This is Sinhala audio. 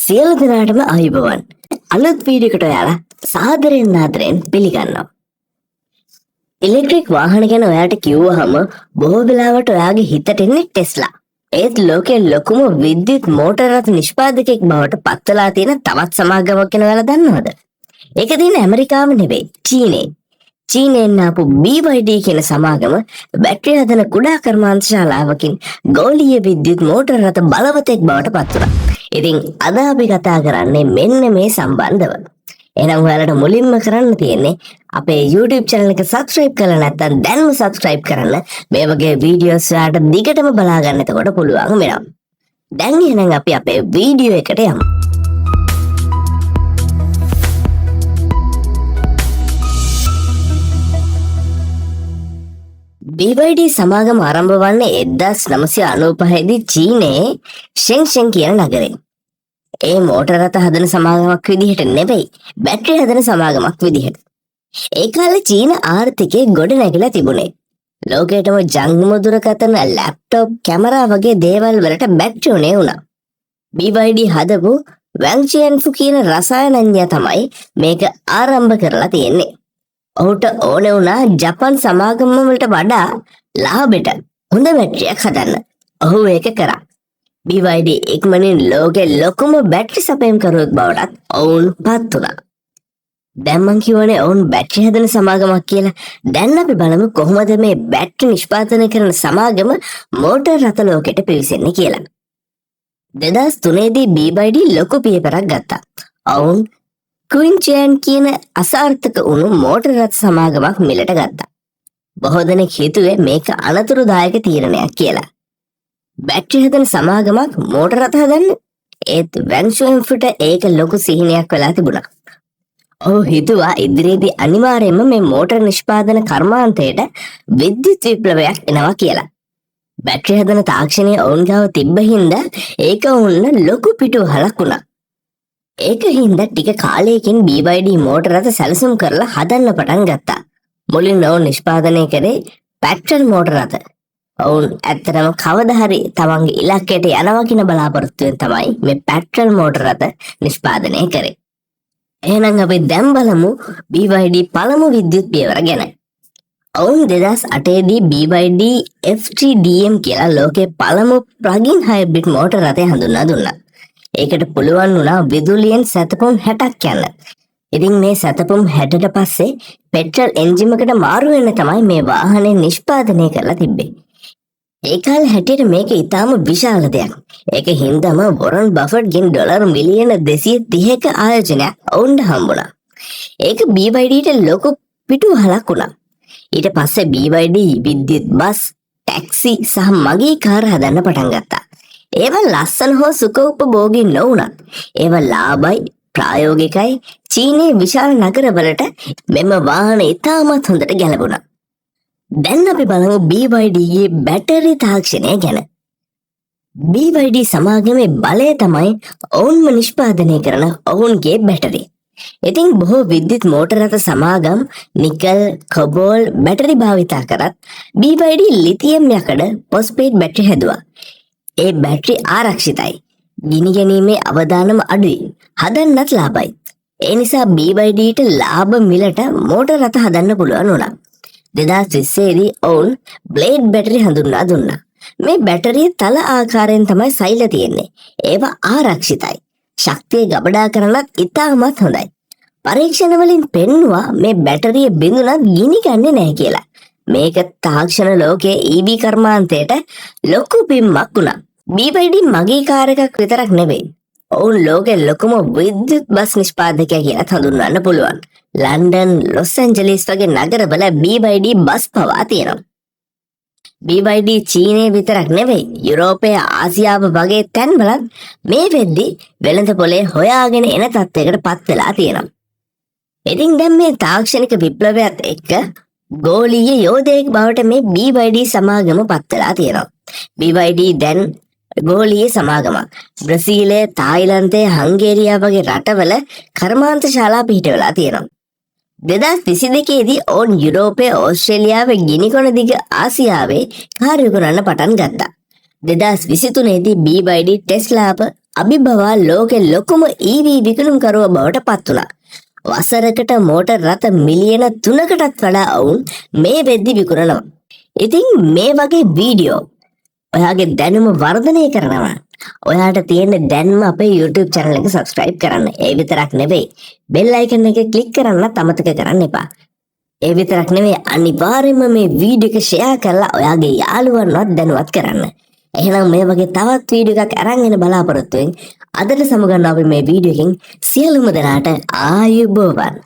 සියලු දෙනාටම ආයුබෝවන්. අලුත් වීඩියෝකට ඔයාලා සාදරයෙන් පිළිගන්නවා. ඉලෙක්ට්‍රික් වාහන ගැන ඔයාලට කිව්වහම බොහෝ වෙලාවට ඔයාගේ හිතට එන්නේ ටෙස්ලා. ඒත් ලෝකයේ ලොකුම විද්‍යුත් මෝටර රථ නිෂ්පාදකයෙක් බවට පත් වෙලා තියෙන තවත් සමාගමක් ගැන ඔයාලා දන්නවද? ඒක තියෙන ඇමරිකාව නෙවෙයි, චීනයේ. චීනයෙන් ආපු BYD කියන සමාගම බැටරි හදන කුඩා කර්මාන්ත ශාලාවකින් ගෝලීය විද්‍යුත් මෝටර රථ බලවතෙක් බවට පත් වුණා. ඉතින් අද අපි කතා කරන්නේ මෙන්න මේ සම්බන්ධව. එහෙනම් ඔයාලට මුලින්ම කරන්න තියෙන්නේ අපේ YouTube channel එක subscribe කරලා නැත්නම් දැන්ම subscribe කරන්න. මේ වගේ වීඩියෝස් ඔයාලට දිගටම බලා ගන්න එතකොට පුළුවන් වෙනවා. දැන් එහෙනම් අපි අපේ වීඩියෝ එකට යමු. BYD සමාගම ආරම්භ වන්නේ 1995 දී චීනයේ ෂෙන්ෂෙන් කියන නගරේ. ඒ මෝටර රථ හදන සමාගමක් විදිහට නෙවෙයි, බැටරි හදන සමාගමක් විදිහට. ඒ කාලේ චීන ආර්ථිකය ගොඩ නැගිලා තිබුණේ. ලෝකයටම ජංගම දුරකථන, ලැප්ටොප්, කැමරා වගේ දේවල් වලට බැටරි උනේ වුණා. BYD හදපු වැන්චියන්ෆු කියන රසායනඥයා තමයි මේක ආරම්භ කරලා තියෙන්නේ. ඔහුට ඕනේ වුණා ජපන් සමාගම වලට වඩා ලාභෙට හොඳ බැටරියක් හදන්න. ඔහු ඒක කරා. BYD ඉක්මනින් ලෝකේ ලොකුම බැටරි සපයම් කරුවෙක් බවට ඔවුන් පත් වුණා. දැන් මං කියවනේ ඔවුන් බැටරි හදන සමාගමක් කියලා. දැන් අපි බලමු කොහොමද මේ බැටරි නිෂ්පාදනය කරන සමාගම මෝටර රථ ලෝකෙට පිවිසෙන්නේ කියලා. 2003 දී BYD ලොකු පියවරක් ගත්තා. ඔවුන් ක්වින්චයන් කියන අසාර්ථක වුණු මෝටර රථ සමාගමක් මිලට ගත්තා. බොහෝ දෙනෙක් හිතුවේ මේක අනතුරුදායක තීරණයක් කියලා. බැටරි හදන සමාගමක් මෝටර රථ හදන්න? ඒත් වැන්ෂුවෙන්ෆුට ඒක ලොකු සිහිනයක් වෙලා තිබුණා. ඔහු හිතුවා ඉදිරියේදී අනිවාර්යයෙන්ම මේ මෝටර නිෂ්පාදන කර්මාන්තයට විද්‍යුත් විප්ලවයක් එනවා කියලා. බැටරි හදන තාක්ෂණය ඔවුන් ගාව තිබ්බ හින්දා ඒක වුණ ලොකු පිටුවහලක් වුණා. ඒක හින්දා ටික කාලයකින් BYD මෝටර රථ සැලසුම් කරලා හදන්න පටන් ගත්තා. මුලින් ඔවුන් නිෂ්පාදනය කරේ පෙට්‍රල් මෝටර රථ. ඔවුන් ඇත්තටම කවදා හරි තමන්ගේ ඉලක්කයට යනවා කියන බලාපොරොත්තුවෙන් තමයි මේ පෙට්‍රල් මෝටර රථ නිෂ්පාදනය කරේ. එහෙනම් අපි දැන් බලමු BYD පළමු විද්‍යුත් පියවර ගැන. ඔවුන් 2008 දී BYD FTDM කියලා ලෝකේ පළමු ප්ලග්-ඉන් හයිබ්‍රිඩ් මෝටර රථය හඳුන්වා දුන්නා. ඒකට පුළුවන් වුණා විදුලියෙන් සැතපුම් 60ක් යන්න. ඉතින් මේ සැතපුම් 60ට පස්සේ පෙට්‍රල් එන්ජින් එකකට මාරු වෙන්න තමයි මේ වාහනේ නිෂ්පාදනය කරලා තිබ්බේ. ඒ කාලේ හැටියට මේක ඊටාම විශාල දෙයක්. ඒක හින්දාම වොරන් බෆට්ගෙන් ඩොලර් මිලියන 230ක ආයෝජනයක් ඔවුන්ට හම්බුණා. ඒක BYDට ලොකු පිටුවහලක් වුණා. ඊට පස්සේ BYD විද්‍යුත් බස්, ටැක්සි සහ මගී කාර් හදන්න පටන් ගත්තා. ඒවා ලස්සන හෝ සුඛෝපභෝගී නොවුණත් ඒවා ලාභයි, ප්‍රායෝගිකයි. චීනයේ විශාල නගරවලට මෙම වාහන ඉතාමත් හොඳට ගැලපුණා. දැන් අපි බලමු BYDගේ බැටරි තාක්ෂණය ගැන. BYD සමාගමේ බලය තමයි ඔවුන්ම නිෂ්පාදනය කරන ඔවුන්ගේ බැටරි. ඉතින් බොහෝ විද්‍යුත් මෝටර රථ සමාගම් නිකල්, කොබෝල් බැටරි භාවිතා කරත් BYD ලිතියම් යකඩ පොස්පේට් බැටරි හැදුවා. ඒ බැටරි ආරක්ෂිතයි. ගිනි ගැනීමේ අවදානම අඩුයි. හදන්නත් ලාභයි. ඒ නිසා BYDට ලාභ මිලට මෝටර රථ හදන්න පුළුවන් වුණා. 2020 දී ඔවුන් බ්ලේඩ් බැටරි හඳුන්වා දුන්නා. මේ බැටරිය තල ආකාරයෙන් තමයි සෛල තියෙන්නේ. ඒවා ආරක්ෂිතයි. ශක්තිය ගබඩා කරන්නත් ඉතාමත් හොඳයි. පරීක්ෂණ වලින් පෙන්නුවා මේ බැටරිය බිඳුනත් ගිනි ගන්නේ නැහැ කියලා. මේක තාක්ෂණ ලෝකයේ EV කර්මාන්තයට ලොකු පිම්මක් වුණා. BYD මගේ කාර් එකක් විතරක් නෙවෙයි. ඔවුන් ලෝකයේ ලොකුම විද්‍යුත් බස් නිෂ්පාදකයා කියලා හඳුන්වන්න පුළුවන්. ලන්ඩන්, ලොස් ඇන්ජලිස් වගේ නගරවල BYD බස් පවා තියෙනවා. BYD චීනයේ විතරක් නෙවෙයි, යුරෝපයේ, ආසියාව වගේ තැන්වලත් මේ වෙද්දි වෙළඳ පොලේ හොයාගෙන එන තත්යකට පත් වෙලා තියෙනවා. ඉතින් දැන් මේ තාක්ෂණික විප්ලවයත් එක්ක ගෝලීය යෝධයෙක් බවට මේ BYD සමාගම පත් වෙලා තියෙනවා. BYD දැන් ගෝලීය සමාගමක්. බ්‍රසීලය, තායිලන්තය, හංගේරියා වගේ රටවල කර්මාන්ත ශාලා පිහිට වෙලා තියෙනවා. 2022 දී ඔවුන් යුරෝපයේ, ඕස්ට්‍රේලියාවේ, ගිනිකොන දිග ආසියාවේ කාර්ය කරන්න පටන් ගත්තා. 2023 දී BYD ටෙස්ලාව අභිභවා ලෝකෙ ලොකුම EV විකුණුම්කරුව බවට පත් වුණා. වසරකට මෝටර් රථ මිලියන 3කටත් වඩා ඔවුන් මේ වෙද්දි විකුණනවා. ඉතින් මේ වගේ වීඩියෝ ඔයාගේ දැනුම වර්ධනය කරනවා. ඔයාට තියෙන දැන්ම අපේ YouTube channel එක subscribe කරන්න. ඒ විතරක් නෙවෙයි bell icon එක click කරන්නත් අමතක කරන්න එපා. ඒ විතරක් නෙවෙයි අනිවාර්යයෙන්ම මේ වීඩියෝ එක share කරලා ඔයාගේ යාළුවන්වත් දැනුවත් කරන්න. එහෙනම් මේ වගේ තවත් වීඩියෝ එකක් අරන් එන බලාපොරොත්තු වෙමින් අදට සමුගන්න අපි මේ වීඩියෝ එකෙන් සියලුම දෙනාට ආයුබෝවන්.